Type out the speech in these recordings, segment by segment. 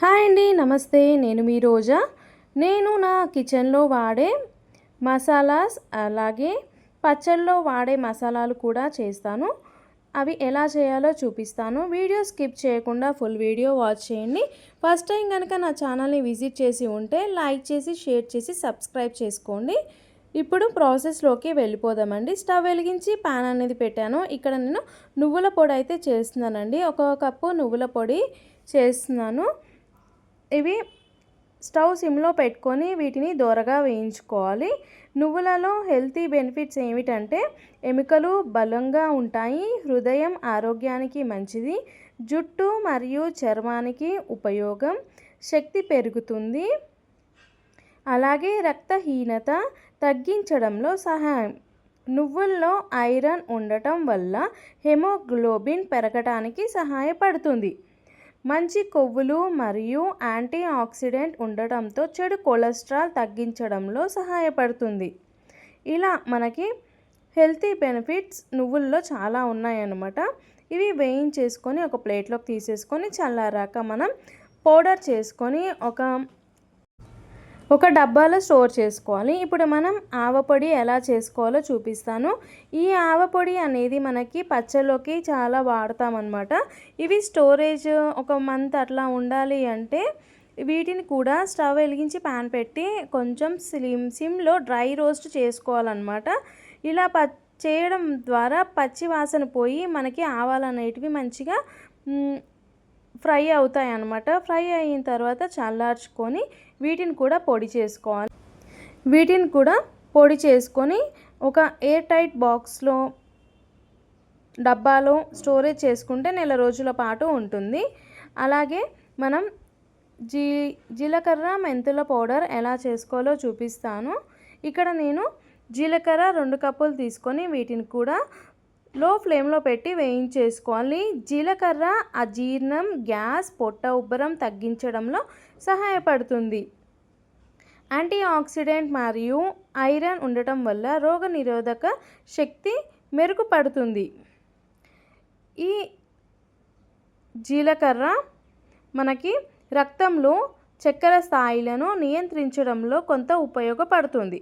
Hi అండి, నమస్తే. నేను మీ రోజా. నేను నా కిచెన్లో వాడే మసాలాస్, అలాగే పచ్చళ్ళలో వాడే మసాలాలు కూడా చేస్తాను. అవి ఎలా చేయాలో చూపిస్తాను. వీడియో స్కిప్ చేయకుండా ఫుల్ వీడియో వాచ్ చేయండి. ఫస్ట్ టైం కనుక నా ఛానల్ని విజిట్ చేసి ఉంటే లైక్ చేసి, షేర్ చేసి, సబ్స్క్రైబ్ చేసుకోండి. ఇప్పుడు ప్రాసెస్లోకి వెళ్ళిపోదామండి. స్టవ్ వెలిగించి పాన్ అనేది పెట్టాను. ఇక్కడ నేను నువ్వుల పొడి అయితే చేస్తున్నానండి. 1 కప్పు నువ్వుల పొడి చేస్తున్నాను. ఇవి స్టవ్ సిమ్లో పెట్టుకొని వీటిని దోరగా వేయించుకోవాలి. నువ్వులలో హెల్తీ బెనిఫిట్స్ ఏమిటంటే ఎముకలు బలంగా ఉంటాయి, హృదయం ఆరోగ్యానికి మంచిది, జుట్టు మరియు చర్మానికి ఉపయోగం, శక్తి పెరుగుతుంది, అలాగే రక్తహీనత తగ్గించడంలో సహాయం. నువ్వుల్లో ఐరన్ ఉండటం వల్ల హెమోగ్లోబిన్ పెరగడానికి సహాయపడుతుంది. మంచి కొవ్వులు మరియు యాంటీ ఆక్సిడెంట్ ఉండటంతో చెడు కొలెస్ట్రాల్ తగ్గించడంలో సహాయపడుతుంది. ఇలా మనకి హెల్తీ బెనిఫిట్స్ నువ్వుల్లో చాలా ఉన్నాయన్నమాట. ఇవి వేయించేసుకొని ఒక ప్లేట్లోకి తీసేసుకొని చల్లారాక మనం పౌడర్ చేసుకొని ఒక డబ్బాలో స్టోర్ చేసుకోవాలి. ఇప్పుడు మనం ఆవపొడి ఎలా చేసుకోవాలో చూపిస్తాను. ఈ ఆవపొడి అనేది మనకి పచ్చళ్ళలోకి చాలా వాడతామన్నమాట. ఇవి స్టోరేజ్ 1 మంత్ అట్లా ఉండాలి అంటే వీటిని కూడా స్టవ్ వెలిగించి పాన్ పెట్టి కొంచెం సిమ్లో డ్రై రోస్ట్ చేసుకోవాలన్నమాట. ఇలా చేయడం ద్వారా పచ్చి వాసన పోయి మనకి ఆవాలు అనేటివి మంచిగా ఫ్రై అవుతాయి అన్నమాట. ఫ్రై అయిన తర్వాత చల్లార్చుకొని వీటిని కూడా పొడి చేసుకోవాలి. వీటిని కూడా పొడి చేసుకొని ఒక ఎయిర్ టైట్ బాక్స్లో, డబ్బాలో స్టోరేజ్ చేసుకుంటే నెల రోజుల పాటు ఉంటుంది. అలాగే మనం జీలకర్ర మెంతుల పౌడర్ ఎలా చేసుకోవాలో చూపిస్తాను. ఇక్కడ నేను జీలకర్ర 2 కప్పులు తీసుకొని వీటిని కూడా లో ఫ్లేమ్లో పెట్టి వేయించేసుకోవాలి. జీలకర్ర అజీర్ణం, గ్యాస్, పొట్ట ఉబ్బరం తగ్గించడంలో సహాయపడుతుంది. యాంటీ ఆక్సిడెంట్ మరియు ఐరన్ ఉండటం వల్ల రోగనిరోధక శక్తి మెరుగుపడుతుంది. ఈ జీలకర్ర మనకి రక్తంలో చక్కెర స్థాయిలను నియంత్రించడంలో కొంత ఉపయోగపడుతుంది.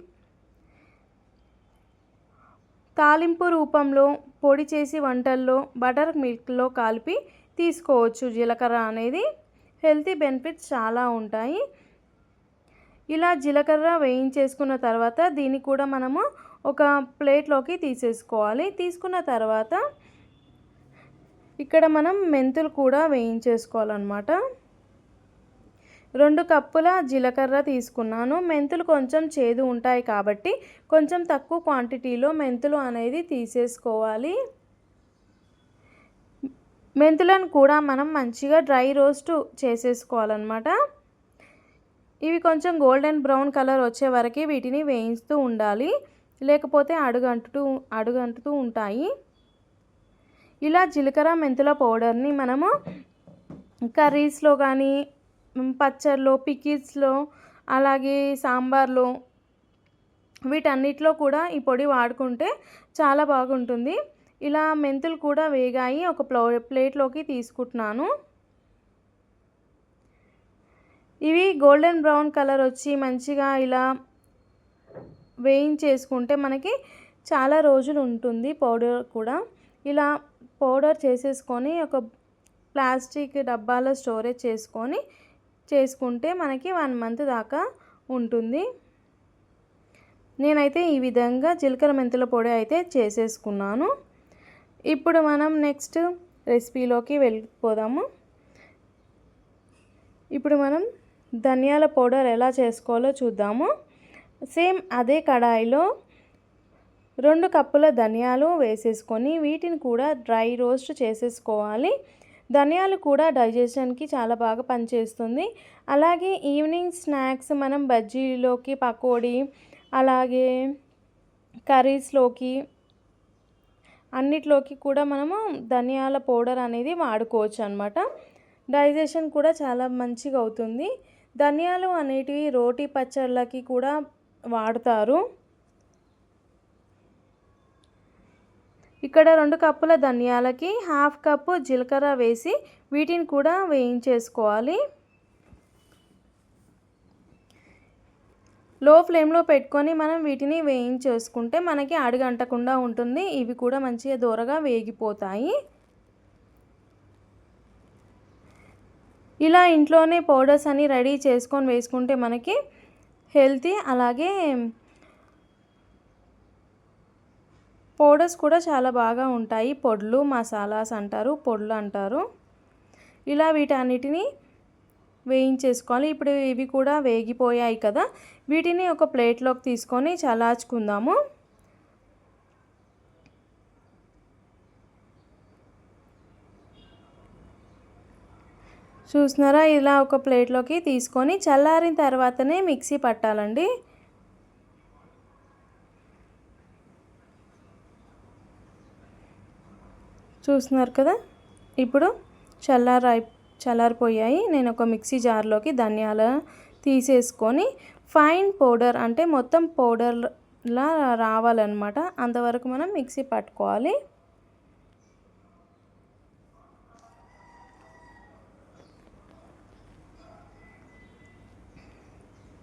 తాలింపు రూపంలో పొడి చేసి వంటల్లో బటర్ మిల్క్లో కలిపి తీసుకోవచ్చు. జీలకర్ర అనేది హెల్తీ బెనిఫిట్స్ చాలా ఉంటాయి. ఇలా జీలకర్ర వేయించేసుకున్న తర్వాత దీన్ని కూడా మనము ఒక ప్లేట్లోకి తీసేసుకోవాలి. తీసుకున్న తర్వాత ఇక్కడ మనం మెంతులు కూడా వేయించేసుకోవాలన్నమాట. 2 కప్పుల జీలకర్ర తీసుకున్నాను. మెంతులు కొంచెం చేదు ఉంటాయి కాబట్టి కొంచెం తక్కువ క్వాంటిటీలో మెంతులు అనేది తీసేసుకోవాలి. మెంతులను కూడా మనం మంచిగా డ్రై రోస్ట్ చేసేసుకోవాలన్నమాట. ఇవి కొంచెం గోల్డెన్ బ్రౌన్ కలర్ వచ్చే వరకు వీటిని వేయిస్తూ ఉండాలి, లేకపోతే అడుగంటుతూ ఉంటాయి. ఇలా జీలకర్ర మెంతుల పౌడర్ని మనము కర్రీస్లో కానీ, పచ్చళ్ళలో, పికిల్స్లో, అలాగే సాంబార్లో, వీటన్నిటిలో కూడా ఈ పొడి వాడుకుంటే చాలా బాగుంటుంది. ఇలా మెంతులు కూడా వేగాయి. ఒక ప్లేట్లోకి తీసుకుంటున్నాను. ఇవి గోల్డెన్ బ్రౌన్ కలర్ వచ్చి మంచిగా ఇలా వేయించేసుకుంటే మనకి చాలా రోజులు ఉంటుంది పౌడర్ కూడా. ఇలా పౌడర్ చేసేసుకొని ఒక ప్లాస్టిక్ డబ్బాలో స్టోరేజ్ చేసుకుంటే మనకి 1 మంత్ దాకా ఉంటుంది. నేనైతే ఈ విధంగా జీలకర్ర మెంతుల పొడి అయితే చేసేసుకున్నాను. ఇప్పుడు మనం నెక్స్ట్ రెసిపీలోకి వెళ్ళిపోదాము. ఇప్పుడు మనం ధనియాల పౌడర్ ఎలా చేసుకోవాలో చూద్దాము. సేమ్ అదే కడాయిలో 2 కప్పుల ధనియాలు వేసేసుకొని వీటిని కూడా డ్రై రోస్ట్ చేసేసుకోవాలి. ధనియాలు కూడా డైజెషన్కి చాలా బాగా పనిచేస్తుంది. అలాగే ఈవినింగ్ స్నాక్స్ మనం బజ్జీలోకి, పకోడీ, అలాగే కర్రీస్లోకి, అన్నిట్లోకి కూడా మనము ధనియాల పౌడర్ అనేది వాడుకోవచ్చు అన్నమాట. డైజెషన్ కూడా చాలా మంచిగా అవుతుంది. ధనియాలు అనేటివి రోటీ పచ్చళ్ళకి కూడా వాడతారు. ఇక్కడ 2 కప్పుల ధనియాలకి 1/2 కప్పు జీలకర్ర వేసి వీటిని కూడా వేయించేసుకోవాలి. లో ఫ్లేమ్లో పెట్టుకొని మనం వీటిని వేయించేసుకుంటే మనకి అడుగంటకుండా ఉంటుంది. ఇవి కూడా మంచిగా దోరగా వేగిపోతాయి. ఇలా ఇంట్లోనే పౌడర్స్ అన్ని రెడీ చేసుకొని వేసుకుంటే మనకి హెల్తీ, అలాగే పౌడర్స్ కూడా చాలా బాగా ఉంటాయి. పొడులు, మసాలాస్ అంటారు, పొడులు అంటారు. ఇలా వీటన్నిటిని వేయించేసుకోవాలి. ఇప్పుడు ఇవి కూడా వేగిపోయాయి కదా, వీటిని ఒక ప్లేట్లోకి తీసుకొని చల్లార్చుకుందాము. చూస్తున్నారా, ఇలా ఒక ప్లేట్లోకి తీసుకొని చల్లారిన తర్వాతనే మిక్సీ పట్టాలండి. చూస్తున్నారు కదా, ఇప్పుడు చల్లారిపోయాయి. నేను ఒక మిక్సీ జార్లోకి ధనియాలు తీసేసుకొని ఫైన్ పౌడర్, అంటే మొత్తం పౌడర్లా రావాలన్నమాట, అంతవరకు మనం మిక్సీ పట్టుకోవాలి.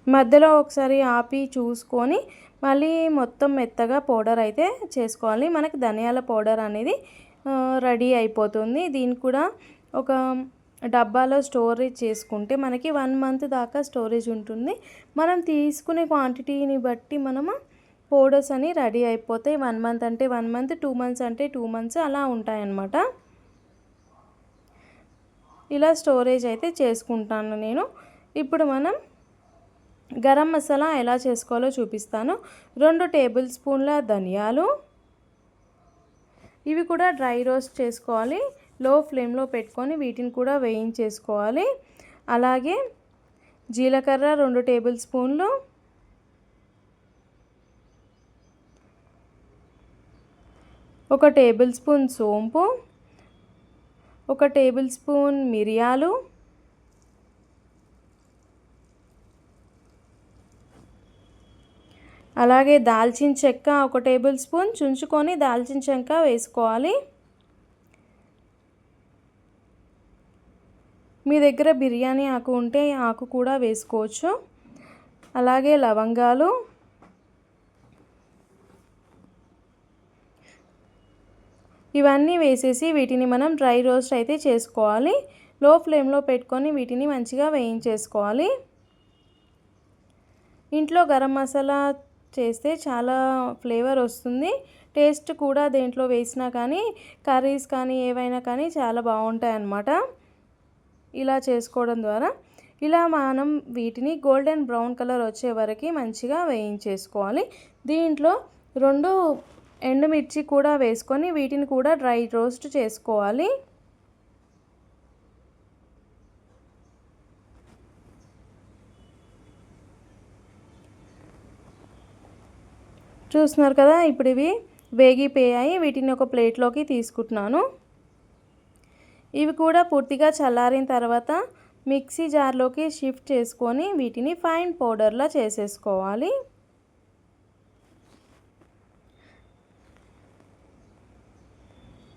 మధ్యలో ఒకసారి ఆపి చూసుకొని మళ్ళీ మొత్తం మెత్తగా పౌడర్ అయితే చేసుకోవాలి. మనకి ధనియాల పౌడర్ అనేది రెడీ అయిపోతుంది. దీన్ని కూడా ఒక డబ్బాలో స్టోరేజ్ చేసుకుంటే మనకి 1 మంత్ దాకా స్టోరేజ్ ఉంటుంది. మనం తీసుకునే క్వాంటిటీని బట్టి మనము పౌడర్స్ అని రెడీ అయిపోతాయి. 1 మంత్ అంటే 1 మంత్, 2 మంత్స్ అంటే 2 మంత్స్ అలా ఉంటాయన్నమాట. ఇలా స్టోరేజ్ అయితే చేసుకుంటాను నేను. ఇప్పుడు మనం గరం మసాలా ఎలా చేసుకోవాలో చూపిస్తాను. 2 టేబుల్ స్పూన్ల ధనియాలు, ఇవి కూడా డ్రై రోస్ట్ చేసుకోవాలి. లో ఫ్లేమ్లో పెట్టుకొని వీటిని కూడా వేయించేసుకోవాలి. అలాగే జీలకర్ర 2 టేబుల్ స్పూన్లు, ఒక టేబుల్ స్పూన్ సోంపు, ఒక టేబుల్ స్పూన్ మిరియాలు, అలాగే దాల్చిన చెక్క 1 టేబుల్ స్పూన్ చుంచుకొని దాల్చిన చెక్క వేసుకోవాలి. మీ దగ్గర బిర్యానీ ఆకు ఉంటే ఆకు కూడా వేసుకోవచ్చు. అలాగే లవంగాలు, ఇవన్నీ వేసేసి వీటిని మనం డ్రై రోస్ట్ అయితే చేసుకోవాలి. లో ఫ్లేమ్లో పెట్టుకొని వీటిని మంచిగా వేయించేసుకోవాలి. ఇంట్లో గరం మసాలా చేస్తే చాలా ఫ్లేవర్ వస్తుంది. టేస్ట్ కూడా దేంట్లో వేసినా కానీ, కర్రీస్ కానీ ఏవైనా కానీ చాలా బాగుంటాయి అన్నమాట ఇలా చేసుకోవడం ద్వారా. ఇలా మనం వీటిని గోల్డెన్ బ్రౌన్ కలర్ వచ్చే వరకు మంచిగా వేయించేసుకోవాలి. దీంట్లో 2 ఎండుమిర్చి కూడా వేసుకొని వీటిని కూడా డ్రై రోస్ట్ చేసుకోవాలి. చూస్తున్నారు కదా, ఇప్పుడు ఇవి వేగిపోయాయి. వీటిని ఒక ప్లేట్లోకి తీసుకుంటున్నాను. ఇవి కూడా పూర్తిగా చల్లారిన తర్వాత మిక్సీ జార్లోకి షిఫ్ట్ చేసుకొని వీటిని ఫైన్ పౌడర్లా చేసేసుకోవాలి.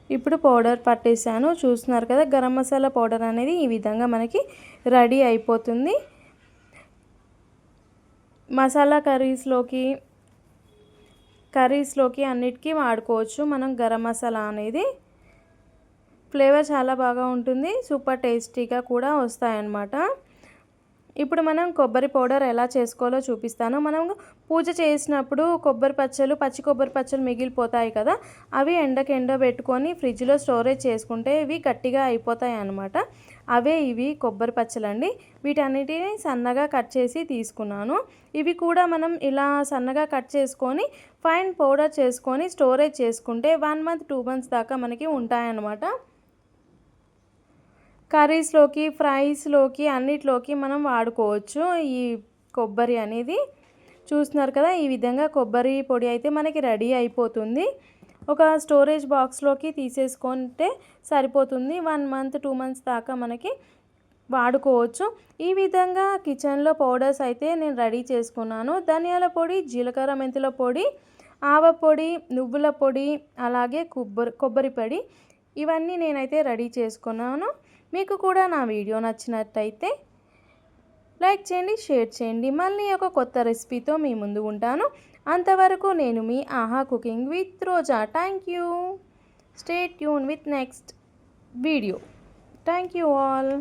ఇప్పుడు పౌడర్ పట్టేసాను. చూస్తున్నారు కదా, గరం మసాలా పౌడర్ అనేది ఈ విధంగా మనకి రెడీ అయిపోతుంది. మసాలా కర్రీస్లోకి అన్నిటికీ వాడుకోవచ్చు మనం. గరం మసాలా అనేది ఫ్లేవర్ చాలా బాగా ఉంటుంది, సూపర్ టేస్టీగా కూడా వస్తాయన్నమాట. ఇప్పుడు మనం కొబ్బరి పౌడర్ ఎలా చేసుకోవాలో చూపిస్తాను. మనం పూజ చేసినప్పుడు పచ్చి కొబ్బరి పచ్చలు మిగిలిపోతాయి కదా, అవి ఎండబెట్టుకొని ఫ్రిడ్జ్లో స్టోరేజ్ చేసుకుంటే ఇవి గట్టిగా అయిపోతాయి అన్నమాట. అవే ఇవి కొబ్బరి పచ్చలండి. వీటన్నిటిని సన్నగా కట్ చేసి తీసుకున్నాను. ఇవి కూడా మనం ఇలా సన్నగా కట్ చేసుకొని ఫైన్ పౌడర్ చేసుకొని స్టోరేజ్ చేసుకుంటే 1 మంత్ 2 మంత్స్ దాకా మనకి ఉంటాయన్నమాట. కర్రీస్లోకి, ఫ్రైస్లోకి అన్నిట్లోకి మనం వాడుకోవచ్చు ఈ కొబ్బరి అనేది. చూస్తున్నారు కదా, ఈ విధంగా కొబ్బరి పొడి అయితే మనకి రెడీ అయిపోతుంది. ఒక స్టోరేజ్ బాక్స్లోకి తీసేసుకుంటే సరిపోతుంది. 1 మంత్ 2 మంత్స్ దాకా మనకి వాడుకోవచ్చు. ఈ విధంగా కిచెన్లో పౌడర్స్ అయితే నేను రెడీ చేసుకున్నాను. ధనియాల పొడి, జీలకర్ర మెంతుల పొడి, ఆవ పొడి, నువ్వుల పొడి, అలాగే కొబ్బరి పొడి, ఇవన్నీ నేనైతే రెడీ చేసుకున్నాను. మీకు కూడా నా వీడియో నచ్చినట్టయితే లైక్ చేయండి, షేర్ చేయండి. మళ్ళీ ఒక కొత్త రెసిపీతో మీ ముందు ఉంటాను. అంతవరకు నేను మీ ఆహా cooking with Roja. Thank you. Stay tune with next video. Thank you all.